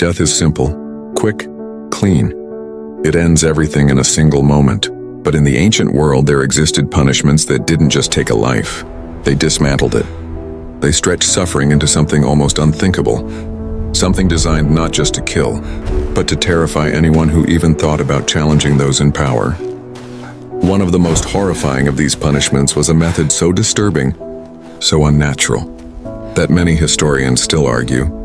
Death is simple, quick, clean. It ends everything in a single moment. But in the ancient world, there existed punishments that didn't just take a life. They dismantled it. They stretched suffering into something almost unthinkable. Something designed not just to kill, but to terrify anyone who even thought about challenging those in power. One of the most horrifying of these punishments was a method so disturbing, so unnatural, that many historians still argue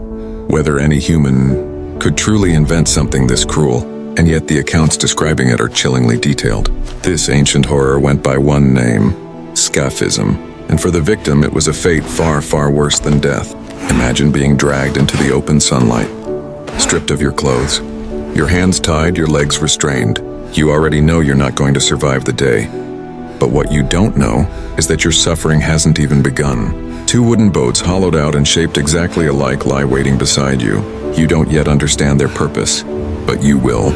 whether any human could truly invent something this cruel, and yet the accounts describing it are chillingly detailed. This ancient horror went by one name, scaphism, and for the victim it was a fate far, far worse than death. Imagine being dragged into the open sunlight, stripped of your clothes, your hands tied, your legs restrained. You already know you're not going to survive the day. But what you don't know is that your suffering hasn't even begun. Two wooden boats hollowed out and shaped exactly alike lie waiting beside you. You don't yet understand their purpose, but you will.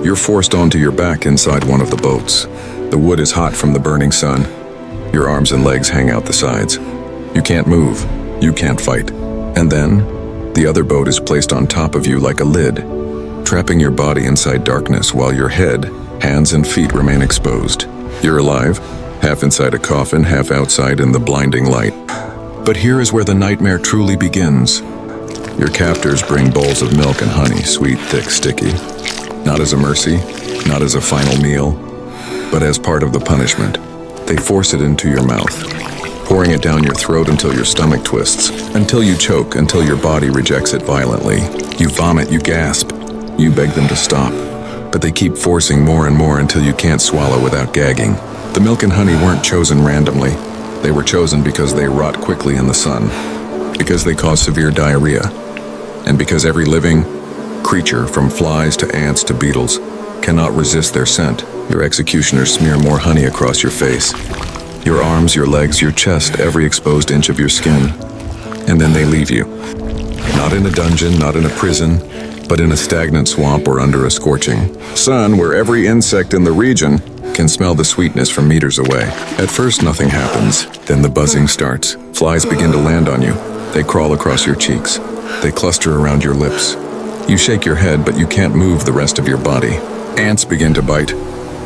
You're forced onto your back inside one of the boats. The wood is hot from the burning sun. Your arms and legs hang out the sides. You can't move. You can't fight. And then, the other boat is placed on top of you like a lid, trapping your body inside darkness while your head, hands, and feet remain exposed. You're alive, half inside a coffin, half outside in the blinding light. But here is where the nightmare truly begins. Your captors bring bowls of milk and honey, sweet, thick, sticky. Not as a mercy, not as a final meal, but as part of the punishment. They force it into your mouth, pouring it down your throat until your stomach twists, until you choke, until your body rejects it violently. You vomit, you gasp, you beg them to stop, but they keep forcing more and more until you can't swallow without gagging. The milk and honey weren't chosen randomly. They were chosen because they rot quickly in the sun, because they cause severe diarrhea, and because every living creature, from flies to ants to beetles, cannot resist their scent. Your executioners smear more honey across your face, your arms, your legs, your chest, every exposed inch of your skin, and then they leave you. Not in a dungeon, not in a prison, but in a stagnant swamp or under a scorching sun where every insect in the region can smell the sweetness from meters away. At first, nothing happens. Then the buzzing starts. Flies begin to land on you. They crawl across your cheeks. They cluster around your lips. You shake your head, but you can't move the rest of your body. Ants begin to bite.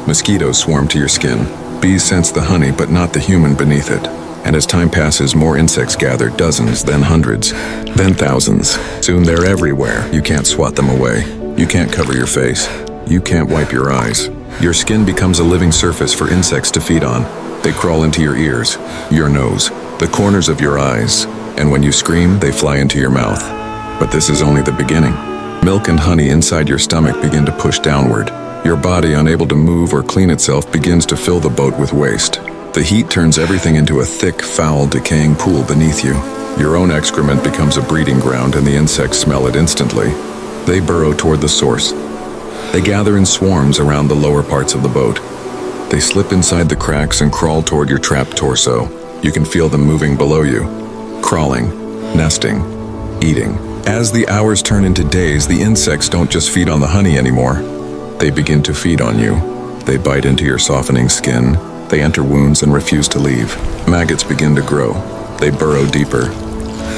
Mosquitoes swarm to your skin. Bees sense the honey, but not the human beneath it. And as time passes, more insects gather, dozens, then hundreds, then thousands. Soon they're everywhere. You can't swat them away. You can't cover your face. You can't wipe your eyes. Your skin becomes a living surface for insects to feed on. They crawl into your ears, your nose, the corners of your eyes, and when you scream, they fly into your mouth. But this is only the beginning. Milk and honey inside your stomach begin to push downward. Your body, unable to move or clean itself, begins to fill the boat with waste. The heat turns everything into a thick, foul, decaying pool beneath you. Your own excrement becomes a breeding ground, and the insects smell it instantly. They burrow toward the source. They gather in swarms around the lower parts of the boat. They slip inside the cracks and crawl toward your trapped torso. You can feel them moving below you, crawling, nesting, eating. As the hours turn into days, the insects don't just feed on the honey anymore. They begin to feed on you. They bite into your softening skin. They enter wounds and refuse to leave. Maggots begin to grow. They burrow deeper.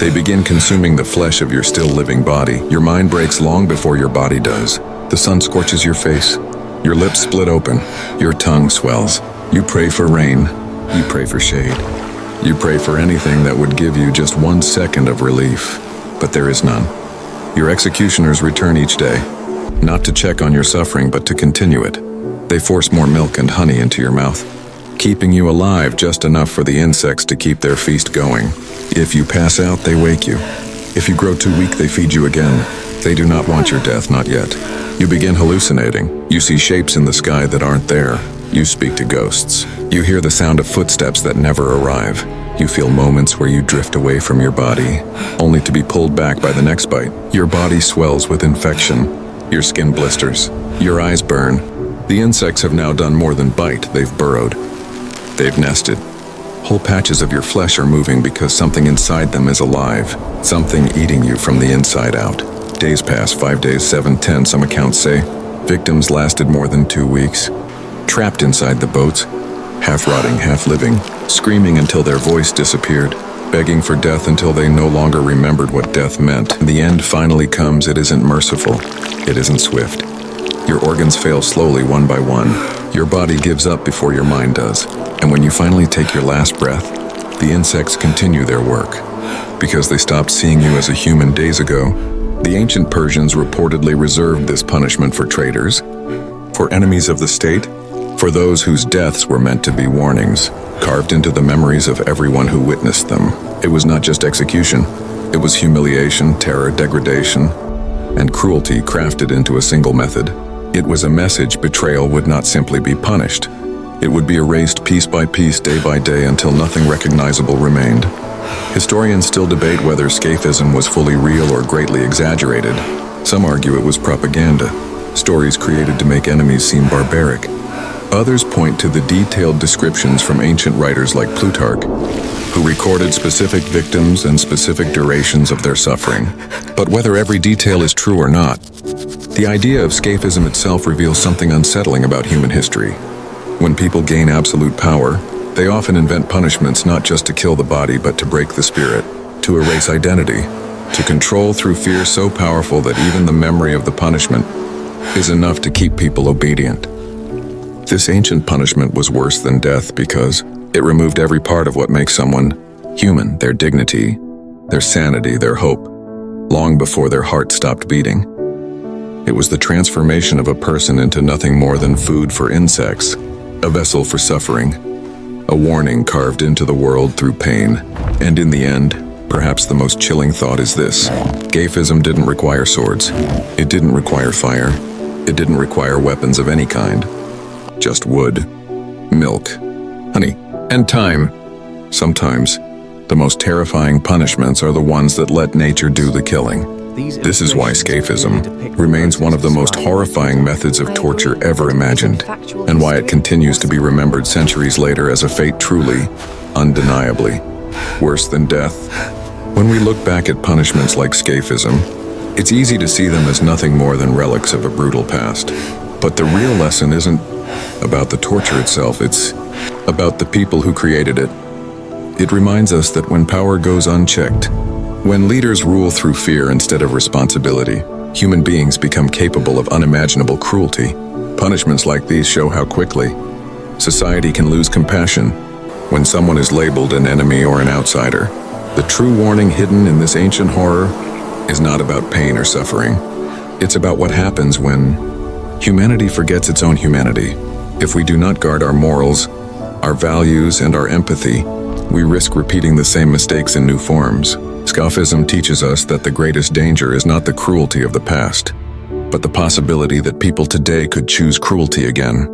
They begin consuming the flesh of your still living body. Your mind breaks long before your body does. The sun scorches your face. Your lips split open. Your tongue swells. You pray for rain. You pray for shade. You pray for anything that would give you just 1 second of relief. But there is none. Your executioners return each day, not to check on your suffering, but to continue it. They force more milk and honey into your mouth, keeping you alive just enough for the insects to keep their feast going. If you pass out, they wake you. If you grow too weak, they feed you again. They do not want your death, not yet. You begin hallucinating. You see shapes in the sky that aren't there. You speak to ghosts. You hear the sound of footsteps that never arrive. You feel moments where you drift away from your body, only to be pulled back by the next bite. Your body swells with infection. Your skin blisters. Your eyes burn. The insects have now done more than bite. They've burrowed. They've nested. Whole patches of your flesh are moving because something inside them is alive. Something eating you from the inside out. Days pass, 5 days, 7, 10, some accounts say. Victims lasted more than 2 weeks. Trapped inside the boats, half rotting, half living, screaming until their voice disappeared. begging for death until they no longer remembered what death meant. The end finally comes. It isn't merciful. It isn't swift. Your organs fail slowly, one by one. Your body gives up before your mind does. And when you finally take your last breath, the insects continue their work. Because they stopped seeing you as a human days ago, the ancient Persians reportedly reserved this punishment for traitors, for enemies of the state, for those whose deaths were meant to be warnings, carved into the memories of everyone who witnessed them. It was not just execution. It was humiliation, terror, degradation, and cruelty crafted into a single method. It was a message betrayal would not simply be punished. It would be erased piece by piece, day by day, until nothing recognizable remained. Historians still debate whether scaphism was fully real or greatly exaggerated. Some argue it was propaganda, stories created to make enemies seem barbaric. Others point to the detailed descriptions from ancient writers like Plutarch, who recorded specific victims and specific durations of their suffering. But whether every detail is true or not, the idea of scaphism itself reveals something unsettling about human history. When people gain absolute power, they often invent punishments not just to kill the body but to break the spirit, to erase identity, to control through fear so powerful that even the memory of the punishment is enough to keep people obedient. This ancient punishment was worse than death because it removed every part of what makes someone human, their dignity, their sanity, their hope, long before their heart stopped beating. It was the transformation of a person into nothing more than food for insects, a vessel for suffering, a warning carved into the world through pain. And in the end, perhaps the most chilling thought is this: scaphism didn't require swords. It didn't require fire. It didn't require weapons of any kind. Just wood, milk, honey, and time. Sometimes, the most terrifying punishments are the ones that let nature do the killing. This is why scaphism remains one of the most horrifying methods of torture ever imagined, and why it continues to be remembered centuries later as a fate truly, undeniably, worse than death. When we look back at punishments like scaphism, it's easy to see them as nothing more than relics of a brutal past. But the real lesson isn't about the torture itself, it's about the people who created it. It reminds us that when power goes unchecked, when leaders rule through fear instead of responsibility, human beings become capable of unimaginable cruelty. Punishments like these show how quickly society can lose compassion when someone is labeled an enemy or an outsider. The true warning hidden in this ancient horror is not about pain or suffering. It's about what happens when humanity forgets its own humanity. If we do not guard our morals, our values, and our empathy, we risk repeating the same mistakes in new forms. Scaphism teaches us that the greatest danger is not the cruelty of the past, but the possibility that people today could choose cruelty again.